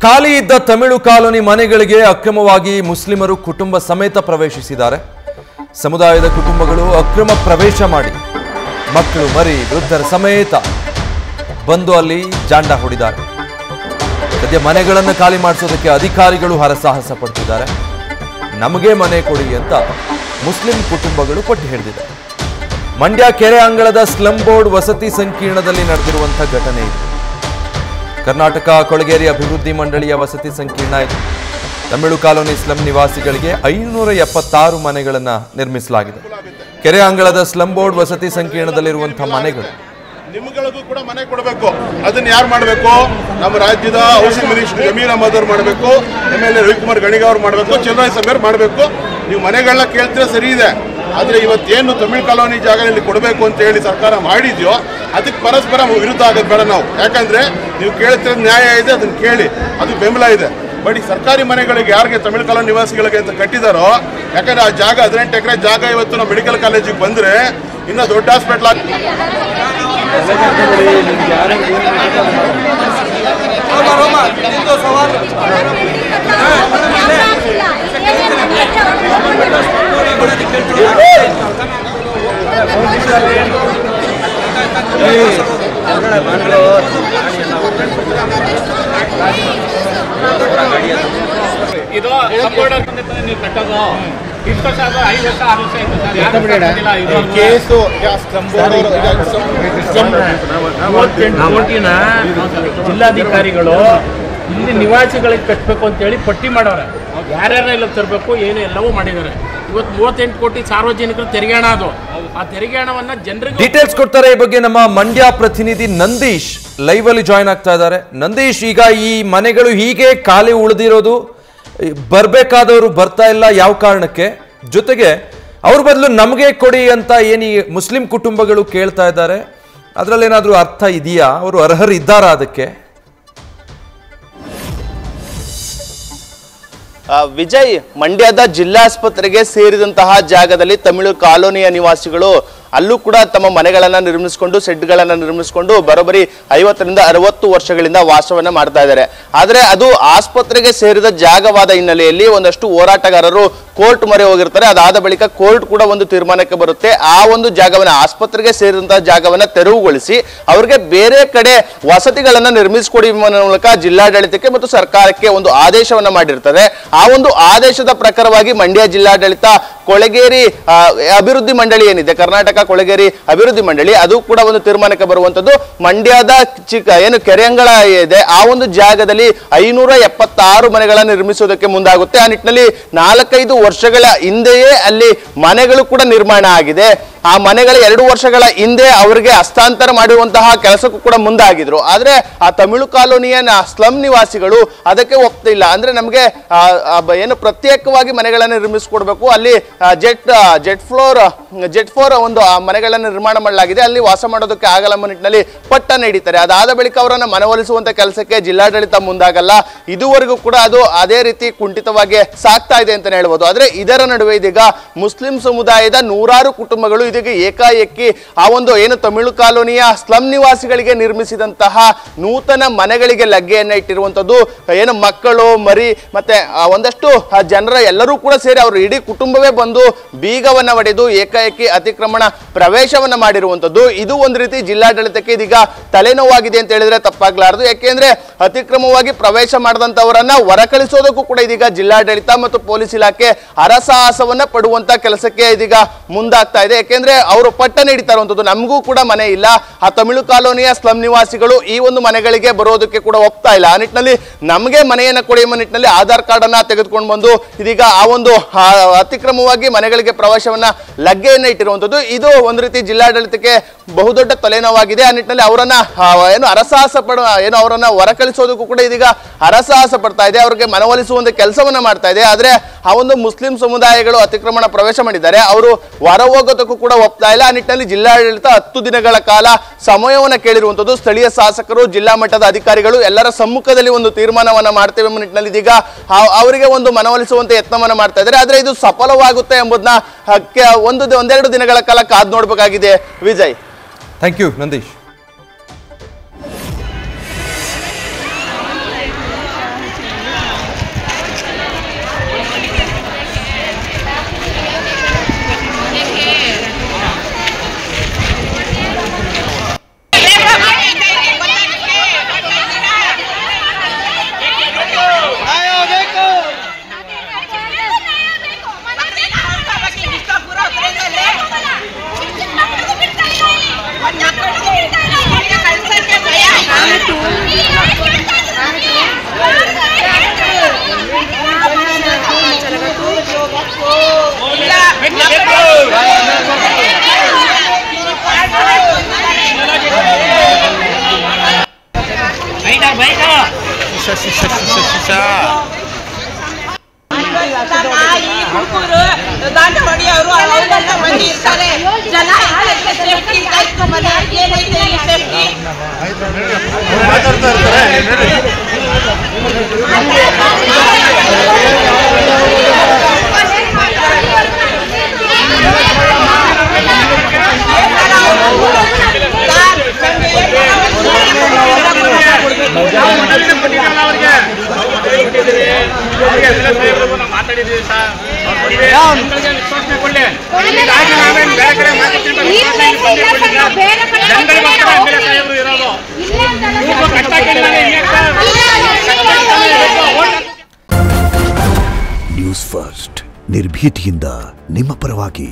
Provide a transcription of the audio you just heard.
ಖಾಲಿ ಇದ್ದ ತಮಿಳು ಕಾಲೋನಿ ಮನೆಗಳಿಗೆ ಅಕ್ರಮವಾಗಿ ಮುಸ್ಲಿಮರು ಕುಟುಂಬ ಸಮೇತ ಪ್ರವೇಶಿಸಿದ್ದಾರೆ. ಸಮುದಾಯದ ಕುಟುಂಬಗಳು ಅಕ್ರಮ ಪ್ರವೇಶ ಮಾಡಿ ಮಕ್ಕಳು ಮರಿ ವೃದ್ಧರ ಸಮೇತ ಬಂದು ಅಲ್ಲಿ ಜಾಂಡ ಹೊಡಿದ್ದಾರೆ. ಸದ್ಯ ಮನೆಗಳನ್ನು ಖಾಲಿ ಮಾಡಿಸೋದಕ್ಕೆ ಅಧಿಕಾರಿಗಳು ಹರಸಾಹಸ ಪಡ್ತಿದ್ದಾರೆ. ನಮಗೆ ಮನೆ ಕೊಡಿ ಅಂತ ಮುಸ್ಲಿಂ ಕುಟುಂಬಗಳು ಪಟ್ಟು ಹಿಡಿದಿದ್ದಾರೆ. ಮಂಡ್ಯ ಕೆರೆ ಅಂಗಳದ ಸ್ಲಂ ಬೋರ್ಡ್ ವಸತಿ ಸಂಕೀರ್ಣದಲ್ಲಿ ನಡೆದಿರುವಂತಹ ಘಟನೆ ಇದು. ಕರ್ನಾಟಕ ಕೊಳಗೇರಿ ಅಭಿವೃದ್ಧಿ ಮಂಡಳಿಯ ವಸತಿ ಸಂಕೀರ್ಣ ಇದು. ತಮಿಳು ಕಾಲೋನಿ ಸ್ಲಂ ನಿವಾಸಿಗಳಿಗೆ 576 ಮನೆಗಳನ್ನು ನಿರ್ಮಿಸಲಾಗಿದೆ. ಕೆರೆ ಅಂಗಳದ ಸ್ಲಂ ಬೋರ್ಡ್ ವಸತಿ ಸಂಕೀರ್ಣದಲ್ಲಿರುವಂತಹ ಮನೆಗಳು ನಿಮ್ಗಳಿಗೂ ಕೂಡ ಮನೆ ಕೊಡಬೇಕು. ಅದನ್ನ ಯಾರು ಮಾಡಬೇಕು? ನಮ್ಮ ರಾಜ್ಯದ ಹೌಸಿಂಗ್ ಮಿನಿಸ್ಟರ್ ಜಮೀರ್ ಅಹಮದ್ ಅವರು ಮಾಡಬೇಕು, MLA ರವಿಕುಮಾರ್ ಗಣಿಗ ಅವರು ಮಾಡಬೇಕು, ಚಂದ್ರಸ್ವಾಮಿ ಅವರು ಮಾಡಬೇಕು. ನೀವು ಮನೆಗಳನ್ನ ಕೇಳ್ತೀರಾ ಸರಿ ಇದೆ, ಆದರೆ ಇವತ್ತೇನು ತಮಿಳು ಕಾಲೋನಿ ಜಾಗದಲ್ಲಿ ಕೊಡಬೇಕು ಅಂತ ಹೇಳಿ ಸರ್ಕಾರ ಮಾಡಿದ್ಯೋ ಅದಕ್ಕೆ ಪರಸ್ಪರ ವಿರುದ್ಧ ಆಗೋದು ಬೇಡ ನಾವು. ಯಾಕಂದ್ರೆ ನೀವು ಕೇಳ್ತಿರೋದು ನ್ಯಾಯ ಇದೆ, ಅದನ್ನ ಕೇಳಿ, ಅದು ಬೆಂಬಲ ಇದೆ. ಬಟ್ ಈ ಸರ್ಕಾರಿ ಮನೆಗಳಿಗೆ ಯಾರಿಗೆ ತಮಿಳು ಕಾಲೋನಿ ನಿವಾಸಿಗಳಿಗೆ ಅಂತ ಕಟ್ಟಿದಾರೋ, ಯಾಕಂದ್ರೆ ಆ ಜಾಗ 18 ಎಕರೆ ಜಾಗ ಇವತ್ತು ನಾವು ಮೆಡಿಕಲ್ ಕಾಲೇಜಿಗೆ ಬಂದ್ರೆ ಇನ್ನ ದೊಡ್ಡ ಹಾಸ್ಪಿಟಲ್ ಇದು ನೀವು ಕಟ್ಟೋದು ಇಷ್ಟು ವರ್ಷ 5 ವರ್ಷ 6 ವರ್ಷ ಆಯ್ತು ಕೇಸು ಜಿಲ್ಲಾಧಿಕಾರಿಗಳು ಇಲ್ಲಿ ನಿವಾಸಿಗಳಿಗೆ ಕಟ್ಟಬೇಕು ಅಂತೇಳಿ ಪಟ್ಟಿ ಮಾಡವ್ರೆ. ಯಾರ್ಯಾರ ಇಲ್ಲ ತರಬೇಕು ಏನು ಎಲ್ಲವೂ ಮಾಡಿದ್ದಾರೆ. ಇವತ್ತು 38 ಕೋಟಿ ಸಾರ್ವಜನಿಕರು ತೆರಿಗೆ ಹಣ, ಅದು ಆ ತೆರಿಗೆ ಹಣವನ್ನ ಜನರಿಗೆ ಡೀಟೇಲ್ಸ್ ಕೊಡ್ತಾರೆ. ಈ ಬಗ್ಗೆ ನಮ್ಮ ಮಂಡ್ಯ ಪ್ರತಿನಿಧಿ ನಂದೀಶ್ ಲೈವ್ ಅಲ್ಲಿ ಜಾಯ್ನ್ ಆಗ್ತಾ ಇದ್ದಾರೆ. ನಂದೀಶ್, ಈಗ ಈ ಮನೆಗಳು ಹೀಗೆ ಖಾಲಿ ಉಳಿದಿರೋದು, ಬರ್ಬೇಕಾದವರು ಬರ್ತಾ ಇಲ್ಲ, ಯಾವ ಕಾರಣಕ್ಕೆ? ಜೊತೆಗೆ ಅವ್ರ ಬದಲು ನಮಗೆ ಕೊಡಿ ಅಂತ ಏನಿ ಮುಸ್ಲಿಂ ಕುಟುಂಬಗಳು ಕೇಳ್ತಾ ಇದ್ದಾರೆ, ಅದರಲ್ಲೇನಾದ್ರೂ ಅರ್ಥ ಇದೆಯಾ? ಅವರು ಅರ್ಹರಿದ್ದಾರಾ ಅದಕ್ಕೆ? ವಿಜಯ್, ಮಂಡ್ಯದ ಜಿಲ್ಲಾಸ್ಪತ್ರೆಗೆ ಸೇರಿದಂತಹ ಜಾಗದಲ್ಲಿ ತಮಿಳು ಕಾಲೋನಿಯ ನಿವಾಸಿಗಳು ಅಲ್ಲೂ ಕೂಡ ತಮ್ಮ ಮನೆಗಳನ್ನ ನಿರ್ಮಿಸಿಕೊಂಡು ಸೆಡ್ಗಳನ್ನ ನಿರ್ಮಿಸಿಕೊಂಡು ಬರೋಬ್ಬರಿ 50 ರಿಂದ 60 ವರ್ಷಗಳಿಂದ ವಾಸವನ್ನ ಮಾಡ್ತಾ ಇದ್ದಾರೆ. ಆದರೆ ಅದು ಆಸ್ಪತ್ರೆಗೆ ಸೇರಿದ ಜಾಗವಾದ ಹಿನ್ನೆಲೆಯಲ್ಲಿ ಒಂದಷ್ಟು ಹೋರಾಟಗಾರರು ಕೋರ್ಟ್ ಮೊರೆ ಹೋಗಿರ್ತಾರೆ. ಅದಾದ ಬಳಿಕ ಕೋರ್ಟ್ ಕೂಡ ಒಂದು ತೀರ್ಮಾನಕ್ಕೆ ಬರುತ್ತೆ. ಆ ಒಂದು ಜಾಗವನ್ನ, ಆಸ್ಪತ್ರೆಗೆ ಸೇರಿದಂತಹ ಜಾಗವನ್ನ ತೆರವುಗೊಳಿಸಿ ಅವರಿಗೆ ಬೇರೆ ಕಡೆ ವಸತಿಗಳನ್ನ ನಿರ್ಮಿಸಿಕೊಡಿ ಮೂಲಕ ಜಿಲ್ಲಾಡಳಿತಕ್ಕೆ ಮತ್ತು ಸರ್ಕಾರಕ್ಕೆ ಒಂದು ಆದೇಶವನ್ನ ಮಾಡಿರ್ತದೆ. ಆ ಒಂದು ಆದೇಶದ ಪ್ರಕಾರವಾಗಿ ಮಂಡ್ಯ ಜಿಲ್ಲಾಡಳಿತ ಕೊಳಗೇರಿ ಅಭಿವೃದ್ಧಿ ಮಂಡಳಿ ಏನಿದೆ, ಕರ್ನಾಟಕ ಕೊಳಗೇರಿ ಅಭಿವೃದ್ಧಿ ಮಂಡಳಿ, ಅದು ಕೂಡ ಒಂದು ತೀರ್ಮಾನಕ್ಕೆ ಬರುವಂತದ್ದು. ಮಂಡ್ಯದ ಏನು ಕೆರೆಯಂಗಳ ಇದೆ, ಆ ಒಂದು ಜಾಗದಲ್ಲಿ 576 ಮನೆಗಳನ್ನು ನಿರ್ಮಿಸುವುದಕ್ಕೆ ಮುಂದಾಗುತ್ತೆ. ಆ ನಿಟ್ಟಿನಲ್ಲಿ 4-5 ವರ್ಷಗಳ ಹಿಂದೆಯೇ ಅಲ್ಲಿ ಮನೆಗಳು ಕೂಡ ನಿರ್ಮಾಣ ಆಗಿದೆ. ಆ ಮನೆಗಳ 2 ವರ್ಷಗಳ ಹಿಂದೆ ಅವರಿಗೆ ಹಸ್ತಾಂತರ ಮಾಡುವಂತಹ ಕೆಲಸಕ್ಕೂ ಕೂಡ ಮುಂದಾಗಿದ್ರು. ಆದ್ರೆ ಆ ತಮಿಳು ಕಾಲೋನಿಯ ಸ್ಲಂ ನಿವಾಸಿಗಳು ಅದಕ್ಕೆ ಒಪ್ತಿಲ್ಲ. ಅಂದ್ರೆ ನಮಗೆ ಏನು ಪ್ರತ್ಯೇಕವಾಗಿ ಮನೆಗಳನ್ನು ನಿರ್ಮಿಸಿಕೊಡ್ಬೇಕು, ಅಲ್ಲಿ ಜೆಟ್ ಫ್ಲೋರ್ ಒಂದು ಮನೆಗಳನ್ನು ನಿರ್ಮಾಣ ಮಾಡಲಾಗಿದೆ, ಅಲ್ಲಿ ವಾಸ ಮಾಡೋದಕ್ಕೆ ಆಗಲ್ಲ ನಿಟ್ಟಿನಲ್ಲಿ ಪಟ್ಟಣ ಹಿಡಿತಾರೆ. ಅದಾದ ಬಳಿಕ ಅವರನ್ನು ಮನವೊಲಿಸುವಂತ ಕೆಲಸಕ್ಕೆ ಜಿಲ್ಲಾಡಳಿತ ಮುಂದಾಗಲ್ಲ. ಇದುವರೆಗೂ ಕೂಡ ಅದು ಅದೇ ರೀತಿ ಕುಂಠಿತವಾಗಿ ಸಾಕ್ತಾ ಇದೆ ಅಂತಾನೆ ಹೇಳ್ಬೋದು. ಆದ್ರೆ ಇದರ ನಡುವೆ ಇದೀಗ ಮುಸ್ಲಿಂ ಸಮುದಾಯದ 100 ಕುಟುಂಬಗಳು ಇದೀಗ ಏಕಾಏಕಿ ಆ ಒಂದು ಏನು ತಮಿಳು ಕಾಲೋನಿಯ ಸ್ಲಂ ನಿವಾಸಿಗಳಿಗೆ ನಿರ್ಮಿಸಿದಂತಹ ನೂತನ ಮನೆಗಳಿಗೆ ಲಗ್ಗೆಯನ್ನ ಇಟ್ಟಿರುವಂತದ್ದು. ಏನು ಮಕ್ಕಳು ಮರಿ ಮತ್ತೆ ಒಂದಷ್ಟು ಜನರ ಎಲ್ಲರೂ ಕೂಡ ಸೇರಿ ಅವರು ಇಡೀ ಕುಟುಂಬವೇ ಬಂದು ಬೀಗವನ್ನ ಒಡೆದು ಏಕಾಏಕಿ ಅತಿಕ್ರಮಣ ಪ್ರವೇಶವನ್ನ ಮಾಡಿರುವಂತದ್ದು. ಇದು ಒಂದು ರೀತಿ ಜಿಲ್ಲಾಡಳಿತಕ್ಕೆ ಇದೀಗ ತಲೆನೋವಾಗಿದೆ ಅಂತ ಹೇಳಿದ್ರೆ ತಪ್ಪಾಗ್ಲಾರದು. ಯಾಕೆಂದ್ರೆ ಅತಿಕ್ರಮವಾಗಿ ಪ್ರವೇಶ ಮಾಡಿದಂತವರನ್ನ ಹೊರಕಳಿಸೋದಕ್ಕೂ ಕೂಡ ಇದೀಗ ಜಿಲ್ಲಾಡಳಿತ ಮತ್ತು ಪೊಲೀಸ್ ಇಲಾಖೆ ಹರಸಾಹಸವನ್ನ ಪಡುವಂತ ಕೆಲಸಕ್ಕೆ ಇದೀಗ ಮುಂದಾಗ್ತಾ ಇದೆ. ಯಾಕೆಂದ್ರೆ ಅವರು ಪಟ್ಟಣ ಹಿಡಿತಾ ಇರುವಂತದ್ದು, ನಮಗೂ ಕೂಡ ಮನೆ ಇಲ್ಲ, ಆ ತಮಿಳು ಕಾಲೋನಿಯ ಸ್ಲಂ ನಿವಾಸಿಗಳು ಈ ಒಂದು ಮನೆಗಳಿಗೆ ಬರೋದಕ್ಕೆ ಕೂಡ ಒಪ್ತಾ ಇಲ್ಲ. ಆ ನಿಟ್ಟಿನಲ್ಲಿ ನಮಗೆ ಮನೆಯನ್ನ ಕೊಡುವ ನಿಟ್ಟಿನಲ್ಲಿ ಆಧಾರ್ ಕಾರ್ಡ್ ಅನ್ನ ತೆಗೆದುಕೊಂಡು ಬಂದು ಇದೀಗ ಆ ಒಂದು ಅತಿಕ್ರಮವಾಗಿ ಮನೆಗಳಿಗೆ ಪ್ರವೇಶವನ್ನ ಲಗ್ಗೆಯನ್ನ ಇಟ್ಟಿರುವಂತದ್ದು. ಇದು ಒಂದು ರೀತಿ ಜಿಲ್ಲಾಡಳಿತಕ್ಕೆ ಬಹುದೊಡ್ಡ ತಲೆನೋವಾಗಿದೆ. ಆ ನಿಟ್ಟಿನಲ್ಲಿ ಅವರನ್ನ ಏನು ಹರಸಾಹಸ ಅವರನ್ನ ಹೊರಕಳಿಸೋದಕ್ಕೂ ಕೂಡ ಇದೀಗ ಹರಸಾಹಸ ಪಡ್ತಾ ಇದೆ, ಅವರಿಗೆ ಮನವೊಲಿಸುವಂತ ಕೆಲಸವನ್ನ ಮಾಡ್ತಾ ಇದೆ. ಆದ್ರೆ ಆ ಒಂದು ಮುಸ್ಲಿಂ ಸಮುದಾಯಗಳು ಅತಿಕ್ರಮಣ ಪ್ರವೇಶ ಮಾಡಿದ್ದಾರೆ, ಅವರು ಹೊರ ಹೋಗೋದಕ್ಕೂ ಕೂಡ ಒಪ್ತಾ ಇಲ್ಲ. ಆ ನಿಟ್ಟಿನಲ್ಲಿ ಜಿಲ್ಲಾಡಳಿತ 10 ದಿನಗಳ ಕಾಲ ಸಮಯವನ್ನ ಕೇಳಿರುವಂತದ್ದು. ಸ್ಥಳೀಯ ಶಾಸಕರು, ಜಿಲ್ಲಾ ಮಟ್ಟದ ಅಧಿಕಾರಿಗಳು ಎಲ್ಲರ ಸಮ್ಮುಖದಲ್ಲಿ ಒಂದು ತೀರ್ಮಾನವನ್ನ ಮಾಡ್ತೇವೆ ಎಂಬ ನಿಟ್ಟಿನಲ್ಲಿ ಇದೀಗ ಅವರಿಗೆ ಒಂದು ಮನವೊಲಿಸುವಂತ ಯತ್ನವನ್ನ ಮಾಡ್ತಾ ಇದ್ದಾರೆ. ಆದ್ರೆ ಇದು ಸಫಲವಾಗುತ್ತೆ ಎಂಬುದನ್ನ ಒಂದೆರಡು ದಿನಗಳ ಕಾಲ ಕಾದು ನೋಡಬೇಕಾಗಿದೆ. Vijay, thank you Nandish. ನಾಯಿ ಕುಕ್ಕೂರು ದಾಂಡವಾಡಿ ಅವರು ಅವೆಲ್ಲ ಮಂದಿ ಇರ್ತಾರೆ. ಜನ ಸೇಫ್ಟಿ ಇತ್ತು ಮನೆ ಏನೈತೆ ಈ ಸೇಫ್ಟಿ ಮಾತಾಡ್ತಾ ಇರ್ತಾರೆ. ನ್ಯೂಸ್ ಫಸ್ಟ್ ನಿರ್ಭೀತಿಯಿಂದ ನಿಮ್ಮ ಪರವಾಗಿ.